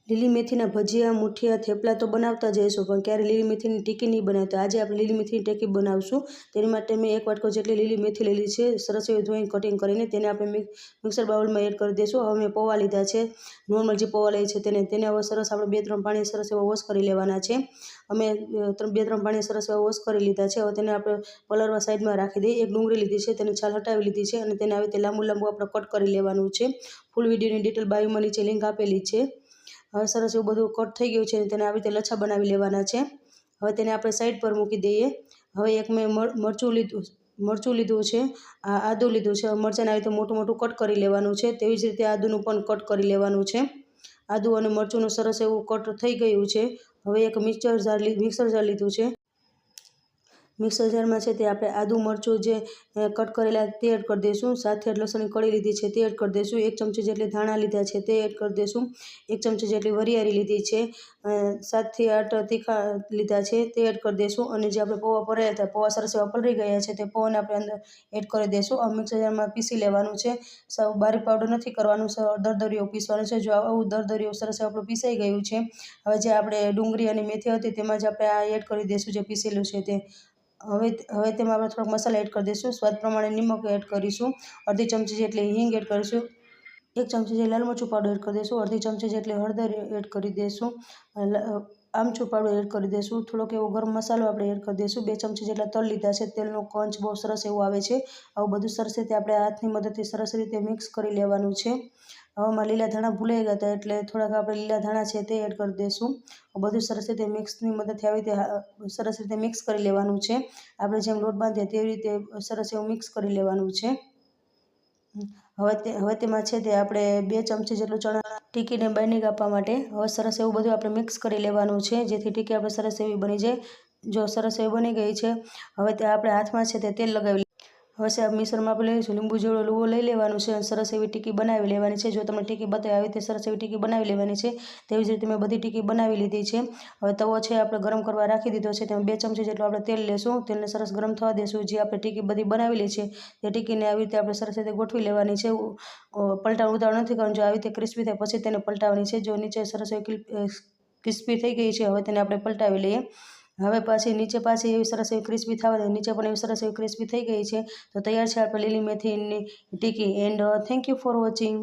લીલી મેથીના ભજીયા, મુઠિયા, થેપલા તો બનાવતા જ હશો, પણ ક્યારે લીલી મેથીની ટીકી નહીં બનાવતા. આજે આપણે લીલી મેથીની ટીકી બનાવશું. તેની માટે મેં 1 વાટકો જેટલી લીલી મેથી લીધી છે, સરસ એવી ધોઈને કટિંગ કરીને. તેને આપણે મિક્સર બાઉલમાં એડ કરી દઈશું. હવે મેં પૌવા લીધા છે, નોર્મલ જે પૌવા લઈએ છે તેને હવે સરસ આપણે 2-3 પાણી સરસ એવા વોશ કરી લેવાના છે. અમે 2-3 પાણી સરસ એવા વોશ કરી લીધા છે. હવે તેને આપણે પલળવા સાઈડમાં રાખી દઈએ. એક ડુંગળી લીધી છે, તેને છાલ હટાવી લીધી છે અને તેને આવી રીતે લાંબુ આપણે કટ કરી લેવાનું છે. ફૂલ વિડીયોની ડિટેલ બાયોમાં નીચે લિંક આપેલી છે. હવે સરસ એવું બધું કટ થઈ ગયું છે. તેને આવી રીતે લચ્છા બનાવી લેવાના છે. હવે તેને આપણે સાઈડ પર મૂકી દઈએ. હવે એક મેં મરચું લીધું છે, આદું લીધું છે. મરચાંને આવી રીતે મોટું કટ કરી લેવાનું છે. તેવી જ રીતે આદુનું પણ કટ કરી લેવાનું છે. આદુ અને મરચુંનું સરસ એવું કટ થઈ ગયું છે. હવે એક મિક્સર જાર લીધું છે. મિક્સર જારમાં છે તે આપણે આદુ મરચું જે કટ કરેલા તે એડ કરી દઈશું. 7 લસણની કળી લીધી છે તે એડ કરી દઈશું. 1 ચમચી જેટલી ધાણા લીધા છે તે એડ કરી દઈશું. 1 ચમચી જેટલી વરિયાળી લીધી છે. 7 થી 8 તીખા લીધા છે તે એડ કરી દઈશું. અને જે આપણે પૌવા પલાળ્યા હતા, પૌવા સરસ એવા પલળી ગયા છે, તે પૌવાને આપણે અંદર એડ કરી દઈશું. આ મિક્સર જારમાં પીસી લેવાનું છે. સાવ બારીક પાવડર નથી કરવાનું, દરદરિયું પીસવાનું છે. જો આવું દરદરિયું સરસ આપણું પીસાઈ ગયું છે. હવે જે આપણે ડુંગળી અને મેથી હતી તેમાં જ આપણે આ એડ કરી દઈશું જે પીસેલું છે તે. હવે તેમાં આપણે થોડોક મસાલા એડ કરી દઈશું. સ્વાદ પ્રમાણે નિમક એડ કરીશું. અડધી ચમચી જેટલી હિંગ એડ કરીશું. 1 ચમચી જેટલી લાલ મરચું પાવડર એડ કરી દઈશું. અડધી ચમચી જેટલી હળદર એડ કરી દઈશું. આમચૂર પાવડર એડ કરી દઈશું. થોડોક એવો ગરમ મસાલો આપણે એડ કરી દઈશું. 2 ચમચી જેટલા તલ લીધા છે. તેલનો કંચ બહુ સરસ એવું આવે છે. આવું બધું સરસ રીતે આપણે હાથની મદદથી સરસ રીતે મિક્સ કરી લેવાનું છે. હવેમાં લીલા ધાણા ભૂલાઈ ગયા હતા એટલે થોડાક આપણે લીલા ધાણા છે તે એડ કરી દઈશું. બધું સરસ રીતે મિક્સની મદદથી આવી રીતે સરસ રીતે મિક્સ કરી લેવાનું છે. આપણે જેમ લોટ બાંધીએ તેવી રીતે સરસ એવું મિક્સ કરી લેવાનું છે. હવે તેમાં છે તે આપણે 2 ચમચી જેટલું ચણા ટીકીને બાઇન્ડિંગ આપવા માટે હવે સરસ એવું બધું આપણે મિક્સ કરી લેવાનું છે, જેથી ટીકી આપણે સરસ એવી બની જાય. જો સરસ એવી બની ગઈ છે. હવે તે આપણે હાથમાં છે તે તેલ લગાવી હવે આ મિશ્રણમાં આપણે લઈશું. લીંબુ જેવડો લુવો લઈ લેવાનું છે અને સરસ એવી ટીકી બનાવી લેવાની છે. જો તમને ટીકી બતાવી આવી રીતે સરસ એવી ટીકી બનાવી લેવાની છે. તેવી જ રીતે મેં બધી ટીકી બનાવી લીધી છે. હવે તવો છે આપણે ગરમ કરવા રાખી દીધો છે. તેમાં 2 ચમચી જેટલું આપણે તેલ લેશું. તેલને સરસ ગરમ થવા દેશું. જે આપણે ટીકી બધી બનાવેલી છે તે ટીકીને આવી રીતે આપણે સરસ રીતે ગોઠવી લેવાની છે. ઉતાવળ નથી કરવાની. જો આવી રીતે ક્રિસ્પી થાય પછી તેને પલટાવવાની છે. જો નીચે સરસ એવી ક્રિસ્પી થઈ ગઈ છે, હવે તેને આપણે પલટાવી લઈએ. હવે નીચે પાછી એવી સરસ એવી ક્રિસ્પી થવા દે. નીચે પણ એવી સરસ એવી ક્રિસ્પી થઈ ગઈ છે. તો તૈયાર છે આપણે લીલી મેથીની tikki. And thank you for watching.